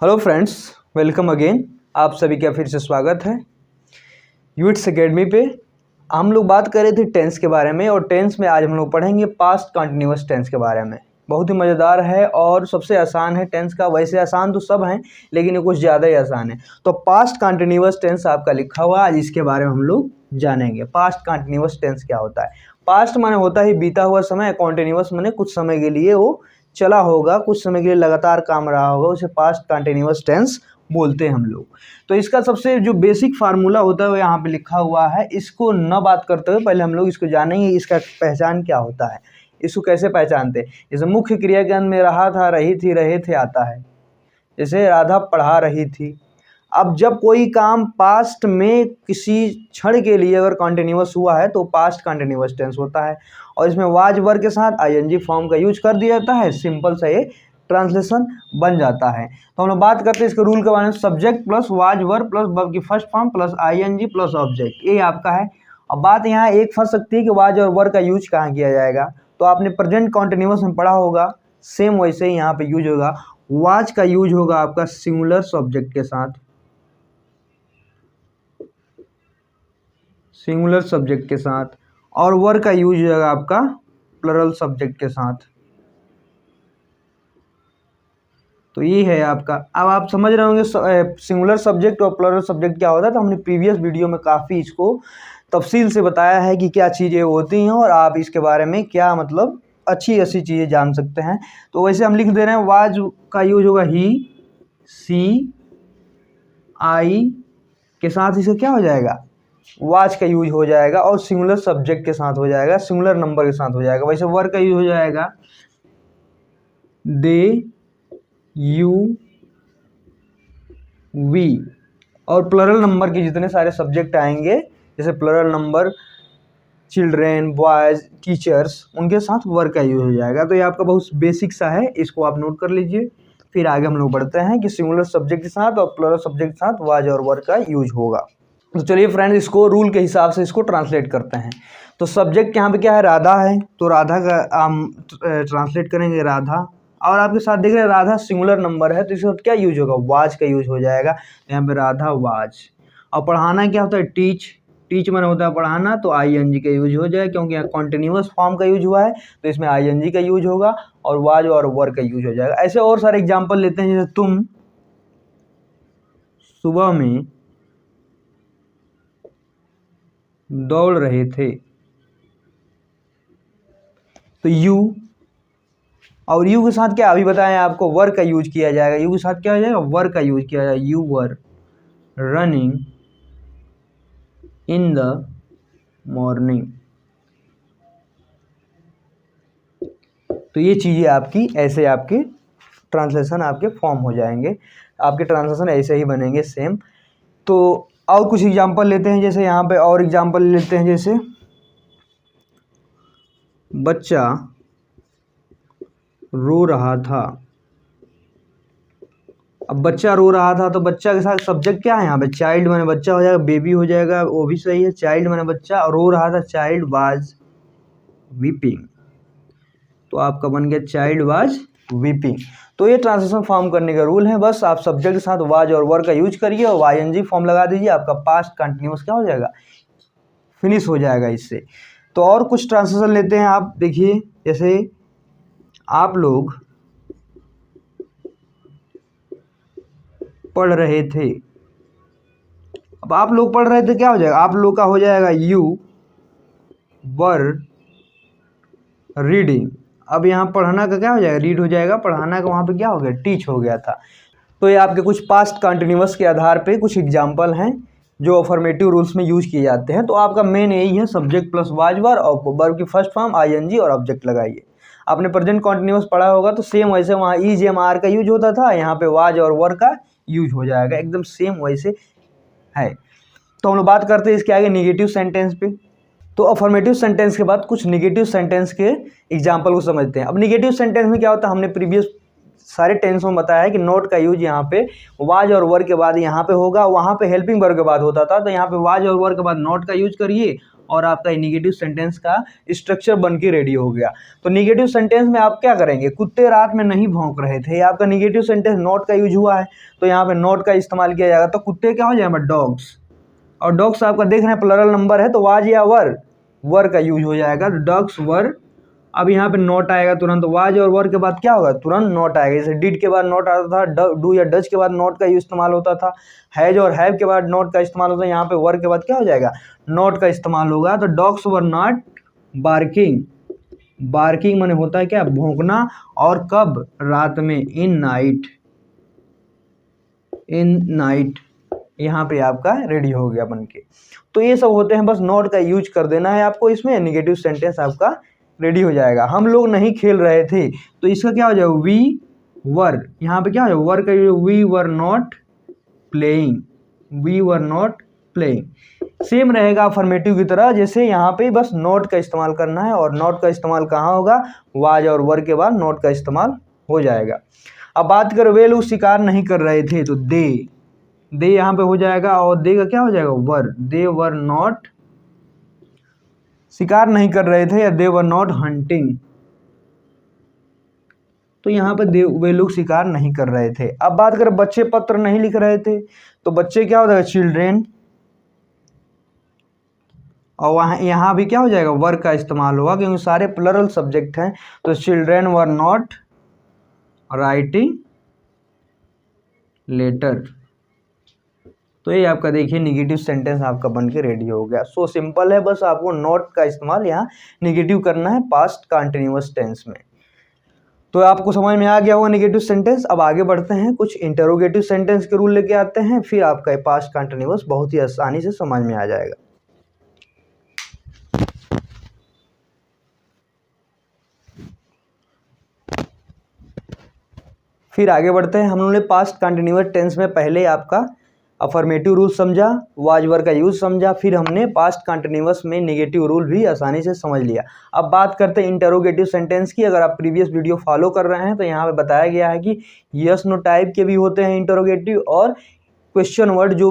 Hello friends, welcome again. आप सभी का फिर से स्वागत है यूट्स एकेडमी पे। हम लोग बात कर रहे थे टेंस के बारे में, और टेंस में आज हम लोग पढ़ेंगे पास्ट कंटिन्यूअस टेंस के बारे में। बहुत ही मज़ेदार है और सबसे आसान है टेंस का। वैसे आसान तो सब हैं, लेकिन ये कुछ ज़्यादा ही आसान है। तो पास्ट कंटिन्यूअस टेंस आपका लिखा हुआ, आज इसके बारे में हम लोग जानेंगे। पास्ट कंटिन्यूअस टेंस क्या होता है। पास्ट माने होता है बीता हुआ समय, कॉन्टिन्यूअस माने कुछ समय के लिए वो चला होगा, कुछ समय के लिए लगातार काम रहा होगा, उसे पास्ट कंटिन्यूअस टेंस बोलते हैं हम लोग। तो इसका सबसे जो बेसिक फार्मूला होता है वो यहाँ पे लिखा हुआ है। इसको न बात करते हुए पहले हम लोग इसको जानेंगे, इसका पहचान क्या होता है, इसको कैसे पहचानते हैं। जैसे मुख्य क्रिया के अंत में रहा था, रही थी, रहे थे आता है। जैसे राधा पढ़ा रही थी। अब जब कोई काम पास्ट में किसी क्षण के लिए अगर कंटिन्यूअस हुआ है तो पास्ट कंटिन्यूअस टेंस होता है, और इसमें वाज वर्ब के साथ आईएनजी फॉर्म का यूज कर दिया जाता है। सिंपल सा ये ट्रांसलेशन बन जाता है। तो हम लोग बात करते हैं इसके रूल के बारे में। Subject plus was verb plus verb की first form plus ING plus object, ये आपका है। अब बात यहाँ एक फंस सकती है कि वाज और वर्ब का यूज कहाँ किया जाएगा। तो आपने प्रेजेंट कॉन्टिन्यूअस में पढ़ा होगा, सेम वैसे ही यहाँ पे यूज होगा। वाज का यूज होगा आपका सिंगुलर सब्जेक्ट के साथ, सिंगुलर सब्जेक्ट के साथ, और वर्ब का यूज होगा आपका प्लरल सब्जेक्ट के साथ। तो ये है आपका। अब आप समझ रहे होंगे सिंगुलर सब्जेक्ट और प्लरल सब्जेक्ट क्या होता है। तो हमने प्रीवियस वीडियो में काफ़ी इसको तफसील से बताया है कि क्या चीज़ें होती हैं, और आप इसके बारे में क्या मतलब अच्छी चीज़ें जान सकते हैं। तो वैसे हम लिख दे रहे हैं, वाज का यूज होगा ही, सी, आई के साथ इसका क्या हो जाएगा, वाज का यूज हो जाएगा, और सिंगुलर सब्जेक्ट के साथ हो जाएगा, सिंगुलर नंबर के साथ हो जाएगा। वैसे वर्ब का यूज हो जाएगा दे, यू, वी, और प्लरल नंबर के जितने सारे सब्जेक्ट आएंगे, जैसे plural number children, boys, teachers, उनके साथ वर्ब का यूज हो जाएगा। तो ये आपका बहुत बेसिक सा है, इसको आप नोट कर लीजिए। फिर आगे हम लोग बढ़ते हैं कि सिंगुलर सब्जेक्ट के साथ और प्लरल सब्जेक्ट के साथ वाज और वर्ब का यूज होगा। तो चलिए फ्रेंड्स, इसको रूल के हिसाब से इसको ट्रांसलेट करते हैं। तो सब्जेक्ट यहाँ पे क्या है, राधा है, तो राधा का हम ट्रांसलेट करेंगे राधा। और आपके साथ देख रहे हैं राधा सिंगुलर नंबर है, तो इसका क्या यूज होगा, वाज का यूज हो जाएगा। यहाँ पे राधा वाज। और पढ़ाना क्या होता है, टीच, टीच माने होता है पढ़ाना, तो आईएनजी का यूज हो जाएगा, क्योंकि यहाँ कॉन्टिन्यूअस फॉर्म का यूज हुआ है तो इसमें आईएनजी का यूज होगा, और वाज और वर्ब का यूज हो जाएगा। ऐसे और सारे एग्जाम्पल लेते हैं, जैसे तुम सुबह में दौड़ रहे थे, तो यू, और यू के साथ क्या अभी बताया आपको, वर्ब का यूज किया जाएगा। यू के साथ क्या हो जाएगा, वर्ब का यूज किया जाएगा। You were running in the morning. तो ये चीज़ें आपकी ऐसे आपके ट्रांसलेशन आपके फॉर्म हो जाएंगे, आपके ट्रांसलेशन ऐसे ही बनेंगे सेम। तो और कुछ एग्जांपल लेते हैं, जैसे यहाँ पे और एग्जांपल लेते हैं, जैसे बच्चा रो रहा था। अब बच्चा रो रहा था, तो बच्चा के साथ सब्जेक्ट क्या है यहाँ पे, चाइल्ड माने बच्चा हो जाएगा, बेबी हो जाएगा, वो भी सही है। चाइल्ड माने बच्चा, और रो रहा था, चाइल्ड वाज वीपिंग, तो आपका बन गया चाइल्ड वाज वीपिंग। तो ये ट्रांसलेशन फॉर्म करने का रूल है। बस आप सब्जेक्ट के साथ वाज और वर्ब का यूज करिए और आईएनजी फॉर्म लगा दीजिए, आपका पास्ट कंटिन्यूअस क्या हो जाएगा, फिनिश हो जाएगा इससे। तो और कुछ ट्रांसलेशन लेते हैं, आप देखिए, जैसे आप लोग पढ़ रहे थे। अब आप लोग पढ़ रहे थे क्या हो जाएगा, आप लोग का हो जाएगा यू वर रीडिंग। अब यहाँ पढ़ना का क्या हो जाएगा, रीड हो जाएगा, पढ़ाना का वहाँ पे क्या हो गया, टीच हो गया था। तो ये आपके कुछ पास्ट कंटिन्यूअस के आधार पे कुछ एग्जांपल हैं जो अफर्मेटिव रूल्स में यूज किए जाते हैं। तो आपका मेन यही है, सब्जेक्ट प्लस वाज वर्ब, और वर्ब की फर्स्ट फॉर्म आईएनजी और ऑब्जेक्ट लगाइए। आपने प्रेजेंट कंटिन्यूअस पढ़ा होगा, तो सेम वैसे वहाँ इज एम आर का यूज होता था, यहाँ पे वाज और वर्ब का यूज हो जाएगा, एकदम सेम वैसे है। तो हम लोग बात करते हैं इसके आगे निगेटिव सेंटेंस पे। तो अफर्मेटिव सेंटेंस के बाद कुछ निगेटिव सेंटेंस के एग्जाम्पल को समझते हैं। अब निगेटिव सेंटेंस में क्या होता है, हमने प्रीवियस सारे टेंस में बताया है कि नोट का यूज यहाँ पे वाज और वर्ब के बाद यहाँ पे होगा, वहाँ पे हेल्पिंग वर्ब के बाद होता था, तो यहाँ पे वाज और वर्ब के बाद नोट का यूज करिए, और आपका निगेटिव सेंटेंस का स्ट्रक्चर बन के रेडी हो गया। तो निगेटिव सेंटेंस में आप क्या करेंगे, कुत्ते रात में नहीं भौंक रहे थे, आपका निगेटिव सेंटेंस नॉट का यूज हुआ है तो यहाँ पे नॉट का इस्तेमाल किया जाएगा। तो कुत्ते क्या हो जाएगा, डॉग्स, और डॉग्स आपका देख रहे हैं प्लरल नंबर है तो वाज या वर का यूज हो जाएगा, डॉग्स वर। अब यहाँ पे नॉट आएगा तुरंत, वाज और वर के बाद क्या होगा, तुरंत नॉट आएगा। जैसे डिड के बाद नॉट आता था, डू या डज के बाद नॉट का इस्तेमाल होता था, हैज और हैव के बाद नॉट का इस्तेमाल होता है, यहाँ पे वर के बाद क्या हो जाएगा, नॉट का इस्तेमाल होगा। तो dogs were not barking, barking माने होता है क्या, भौंकना, और कब, रात में, इन नाइट, यहाँ पे आपका रेडी हो गया बन के। तो ये सब होते हैं, बस नॉट का यूज कर देना है आपको, इसमें निगेटिव सेंटेंस आपका रेडी हो जाएगा। हम लोग नहीं खेल रहे थे तो इसका क्या हो जाएगा, वी वर, यहाँ पे क्या हो जाएगा, वर का we were not playing, we were not playing. Same रहेगा अफर्मेटिव की तरह, जैसे यहाँ पे बस नॉट का इस्तेमाल करना है, और नॉट का इस्तेमाल कहाँ होगा, वाज और वर के बाद नॉट का इस्तेमाल हो जाएगा। अब बात करें वे लोग शिकार नहीं कर रहे थे तो दे यहाँ पे हो जाएगा, और दे का क्या हो जाएगा, वर, दे वर नॉट, शिकार नहीं कर रहे थे, या दे वर नॉट हंटिंग, तो यहाँ पे वे लोग शिकार नहीं कर रहे थे। अब बात करें बच्चे पत्र नहीं लिख रहे थे तो बच्चे क्या हो जाएगा, चिल्ड्रेन, और वहाँ यहाँ भी क्या हो जाएगा, वर का इस्तेमाल होगा क्योंकि सारे प्लरल सब्जेक्ट हैं। तो children were not writing letter. तो ये आपका देखिए निगेटिव सेंटेंस आपका बन के रेडी हो गया। सो सिंपल है, बस आपको नॉट का इस्तेमाल यहाँ निगेटिव करना है पास्ट कंटिन्यूअस टेंस में। तो आपको समझ में आ गया होगा निगेटिव सेंटेंस। अब आगे बढ़ते हैं, कुछ इंटरोगेटिव सेंटेंस के रूल लेके आते हैं, फिर आपका पास्ट कंटिन्यूअस बहुत ही आसानी से समझ में आ जाएगा। फिर आगे बढ़ते हैं, हम लोगों ने पास्ट कंटिन्यूअस टेंस में पहले आपका अफर्मेटिव रूल समझा, वाज वर का यूज समझा, फिर हमने पास्ट कंटिन्यूअस में नेगेटिव रूल भी आसानी से समझ लिया। अब बात करते हैं इंटरोगेटिव सेंटेंस की। अगर आप प्रीवियस वीडियो फॉलो कर रहे हैं तो यहाँ पे बताया गया है कि यस नो टाइप के भी होते हैं इंटरोगेटिव, और क्वेश्चन वर्ड जो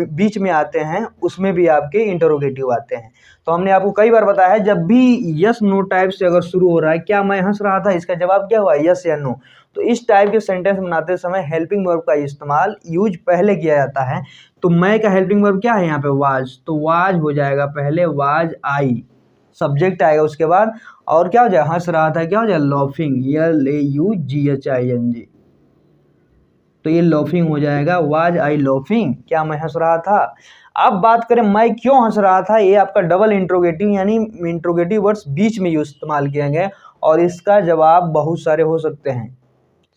बीच में आते हैं उसमें भी आपके इंटरोगेटिव आते हैं। तो हमने आपको कई बार बताया है, जब भी यस नो टाइप से अगर शुरू हो रहा है, क्या मैं हंस रहा था, इसका जवाब क्या हुआ, यस या नो। तो इस टाइप के सेंटेंस बनाते समय हेल्पिंग वर्ब का इस्तेमाल यूज पहले किया जाता है। तो मैं का हेल्पिंग वर्ब क्या है यहाँ पे, वाज, तो वाज हो जाएगा पहले, वाज आई, सब्जेक्ट आएगा उसके बाद, और क्या हो जाएगा, हंस रहा था, क्या हो जाएगा, लॉफिंग, LAUGHING, तो ये लॉफिंग हो जाएगा, वाज आई लॉफिंग, क्या मैं हंस रहा था। अब बात करें मैं क्यों हंस रहा था, ये आपका डबल इंट्रोगेटिव यानी इंट्रोगेटिव वर्ड्स बीच में इस्तेमाल किए गए, और इसका जवाब बहुत सारे हो सकते हैं,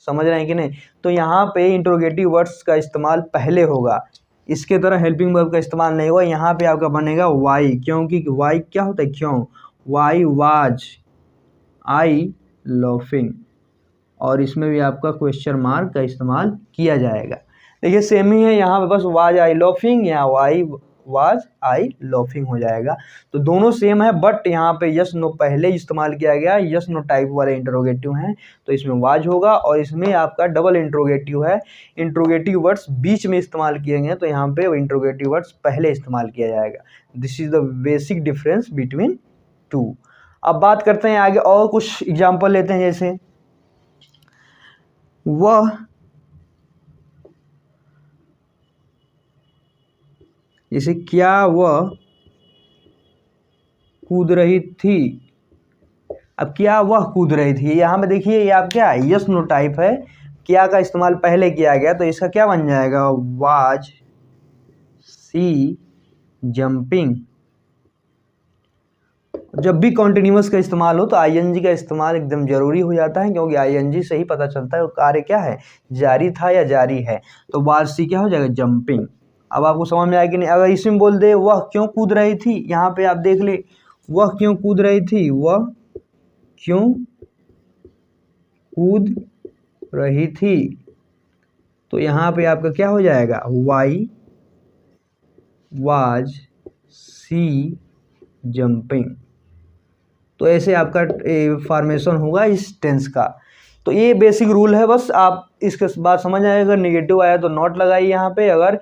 समझ रहे हैं कि नहीं। तो यहाँ पे इंट्रोगेटिव वर्ड्स का इस्तेमाल पहले होगा, इसके तरह हेल्पिंग वर्ब का इस्तेमाल नहीं होगा। यहाँ पे आपका बनेगा वाई, क्योंकि वाई क्या होता है, क्यों, वाई वाज आई लॉफिंग, और इसमें भी आपका क्वेश्चन मार्क का इस्तेमाल किया जाएगा। देखिए सेम ही है, यहाँ पे बस वाज आई लॉफिंग या वाई वाज आई लॉफिंग हो जाएगा। तो दोनों सेम है, बट यहाँ पे यस नो पहले इस्तेमाल किया गया, यस नो टाइप वाले इंट्रोगेटिव हैं तो इसमें वाज होगा, और इसमें आपका डबल इंट्रोगेटिव है, इंट्रोगेटिव वर्ड्स बीच में इस्तेमाल किए गए तो यहाँ पे इंट्रोगेटिव वर्ड्स पहले इस्तेमाल किया जाएगा। This is the basic difference between two. अब बात करते हैं आगे, और कुछ एग्जाम्पल लेते हैं, जैसे वह, जैसे क्या वह कूद रही थी। अब क्या वह कूद रही थी, यहाँ पे देखिए ये आप क्या है, यस नो टाइप है, क्या का इस्तेमाल पहले किया गया तो इसका क्या बन जाएगा, वाज सी जंपिंग। जब भी कॉन्टिन्यूअस का इस्तेमाल हो तो आईएनजी का इस्तेमाल एकदम जरूरी हो जाता है, क्योंकि आईएनजी से ही पता चलता है वो कार्य क्या है, जारी था या जारी है। तो वाज सी क्या हो जाएगा, जंपिंग। अब आपको समझ में आएगी नहीं, अगर इसमें बोल दे वह क्यों कूद रही थी, यहाँ पे आप देख ले, वह क्यों कूद रही थी, वह क्यों कूद रही थी, तो यहाँ पे आपका क्या हो जाएगा, वाई वाज सी जंपिंग। तो ऐसे आपका फॉर्मेशन होगा इस टेंस का। तो ये बेसिक रूल है, बस आप इसके बाद समझ आए। अगर निगेटिव आया तो नॉट लगाइए यहाँ पे, अगर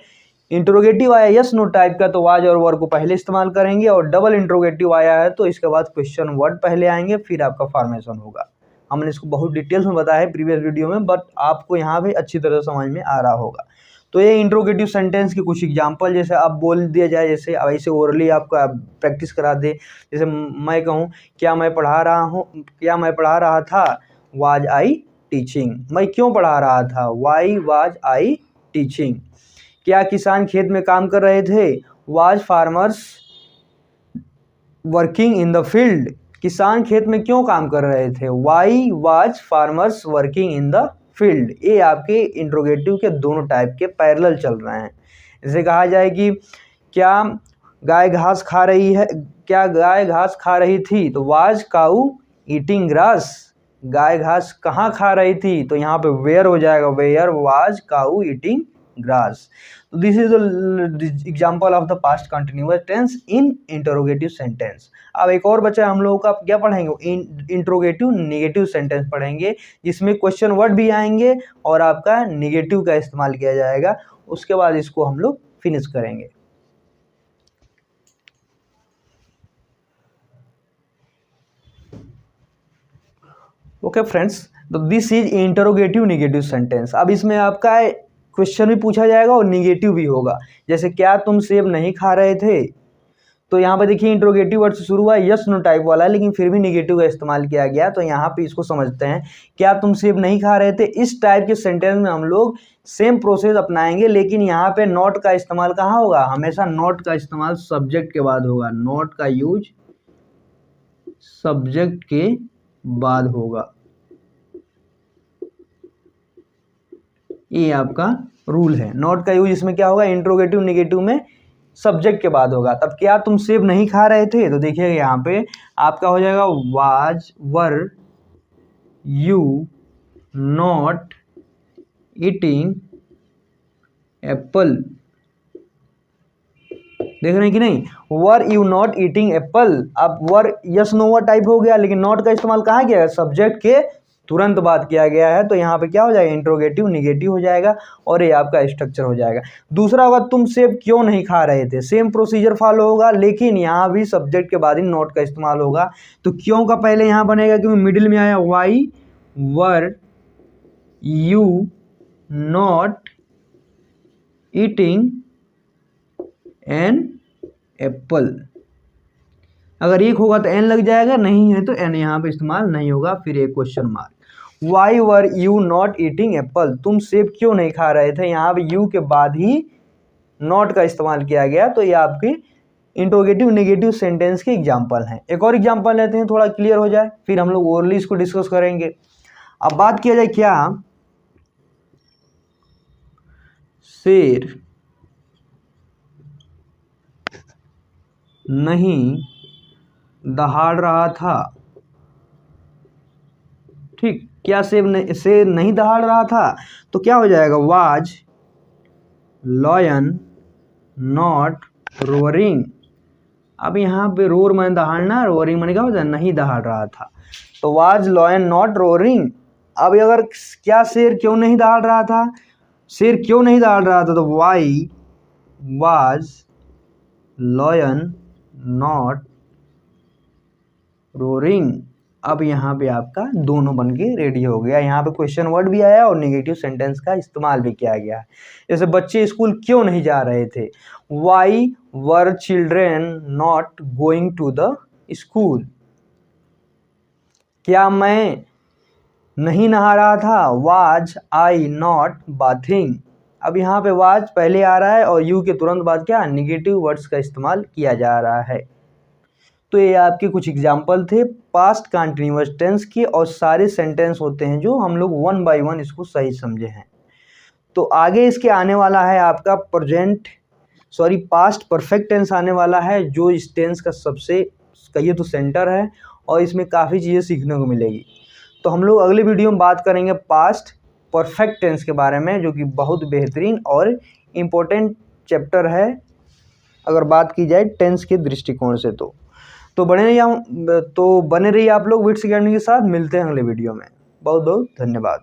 इंट्रोगेटिव आया यस नो टाइप का तो वाज और वर को पहले इस्तेमाल करेंगे, और डबल इंट्रोगेटिव आया है तो इसके बाद क्वेश्चन वर्ड पहले आएंगे, फिर आपका फॉर्मेशन होगा। हमने इसको बहुत डिटेल्स में बताया है प्रीवियस वीडियो में, बट आपको यहाँ भी अच्छी तरह समझ में आ रहा होगा। तो ये इंट्रोगेटिव सेंटेंस के कुछ एग्जांपल, जैसे आप बोल दिया जाए, जैसे अब ऐसे ओरली आपका प्रैक्टिस करा दे, जैसे मैं कहूँ क्या मैं पढ़ा रहा था, वाज आई टीचिंग। मैं क्यों पढ़ा रहा था, वाई वाज आई टीचिंग। क्या किसान खेत में काम कर रहे थे, was farmers working in the field. किसान खेत में क्यों काम कर रहे थे, why was farmers working in the field. ये आपके इंट्रोगेटिव के दोनों टाइप के पैरेलल चल रहे हैं। जैसे कहा जाए कि क्या गाय घास खा रही थी, तो वाज काऊ ईटिंग ग्रास। गाय घास कहाँ खा रही थी, तो यहाँ पे वेयर हो जाएगा, where was cow eating grass. This is the example of the past continuous tense in interrogative sentence. अब एक और बचा हम लोगों का, क्या पढ़ेंगे, इंट्रोगेटिव नेगेटिव सेंटेंस पढ़ेंगे, जिसमें क्वेश्चन वर्ड भी आएंगे और आपका नेगेटिव का इस्तेमाल किया जाएगा। उसके बाद इसको हम लोग फिनिश करेंगे। ओके फ्रेंड्स, तो this is interrogative negative sentence. अब इसमें आपका क्वेश्चन भी पूछा जाएगा और नेगेटिव भी होगा। जैसे क्या तुम सेब नहीं खा रहे थे, तो यहाँ पे देखिए इंट्रोगेटिव वर्ड से शुरू हुआ, यस नो टाइप वाला है, लेकिन फिर भी नेगेटिव का इस्तेमाल किया गया। तो यहाँ पे इसको समझते हैं, क्या तुम सेब नहीं खा रहे थे। इस टाइप के सेंटेंस में हम लोग सेम प्रोसेस अपनाएंगे, लेकिन यहाँ पे नॉट का इस्तेमाल कहाँ होगा, हमेशा नॉट का इस्तेमाल सब्जेक्ट के बाद होगा। नॉट का यूज सब्जेक्ट के बाद होगा, ये आपका रूल है। नॉट का यूज इसमें क्या होगा, इंट्रोगेटिव नेगेटिव में सब्जेक्ट के बाद होगा। तब क्या तुम सेब नहीं खा रहे थे, तो देखिएगा यहाँ पे आपका हो जाएगा was were you not eating Apple. देख रहे हैं कि नहीं, were you not eating Apple. अब वर यस नो वर टाइप हो गया, लेकिन नॉट का इस्तेमाल कहाँ किया है, सब्जेक्ट के तुरंत बाद किया गया है। तो यहाँ पे क्या हो जाएगा, इंट्रोगेटिव नेगेटिव हो जाएगा, और ये आपका स्ट्रक्चर हो जाएगा। दूसरा होगा तुम सेब क्यों नहीं खा रहे थे, सेम प्रोसीजर फॉलो होगा, लेकिन यहाँ भी सब्जेक्ट के बाद ही नॉट का इस्तेमाल होगा। तो क्यों का पहले यहाँ बनेगा, क्योंकि मिडिल में आया, why were you not eating an apple. अगर एक होगा तो एन लग जाएगा, नहीं है तो एन यहाँ पे इस्तेमाल नहीं होगा। फिर एक question mark, why were you not eating Apple. तुम सेब क्यों नहीं खा रहे थे, यहाँ पे यू के बाद ही नॉट का इस्तेमाल किया गया। तो ये आपकी इंट्रोगेटिव नेगेटिव सेंटेंस के एग्जाम्पल हैं। एक और एग्जाम्पल लेते हैं, थोड़ा क्लियर हो जाए, फिर हम लोग ओरली इसको डिस्कस करेंगे। अब बात किया जाए, क्या शेर नहीं दहाड़ रहा था। ठीक, क्या शेर नहीं दहाड़ रहा था, तो क्या हो जाएगा, वाज लॉयन नॉट रोअरिंग। अब यहाँ पे रोर मैंने दहाड़ना, रोअरिंग मैंने क्या होता है, नहीं दहाड़ रहा था। तो वाज लॉयन नॉट रोअरिंग। अब अगर क्या शेर क्यों नहीं दहाड़ रहा था, शेर क्यों नहीं दहाड़ रहा था, तो why was lion not roaring. अब यहाँ पे आपका दोनों बन के रेडी हो गया। यहाँ पे क्वेश्चन वर्ड भी आया और नेगेटिव सेंटेंस का इस्तेमाल भी किया गया। जैसे बच्चे स्कूल क्यों नहीं जा रहे थे, why were children not going to the school. क्या मैं नहीं नहा रहा था, वाज आई नॉट बाथिंग। अब यहाँ पे वाज पहले आ रहा है और यू के तुरंत बाद क्या, नेगेटिव वर्ड्स का इस्तेमाल किया जा रहा है। तो ये आपके कुछ एग्जाम्पल थे पास्ट कंटिन्यूअस टेंस के, और सारे सेंटेंस होते हैं जो हम लोग वन बाय वन इसको सही समझे हैं। तो आगे इसके आने वाला है आपका पास्ट परफेक्ट टेंस आने वाला है, जो इस टेंस का सबसे कहिए तो सेंटर है, और इसमें काफ़ी चीज़ें सीखने को मिलेगी। तो हम लोग अगले वीडियो में बात करेंगे पास्ट परफेक्ट टेंस के बारे में, जो कि बहुत बेहतरीन और इम्पोर्टेंट चैप्टर है अगर बात की जाए टेंस के दृष्टिकोण से। तो बने रहिए आप लोग विट्स अकेडमी के साथ। मिलते हैं अगले वीडियो में। बहुत बहुत धन्यवाद।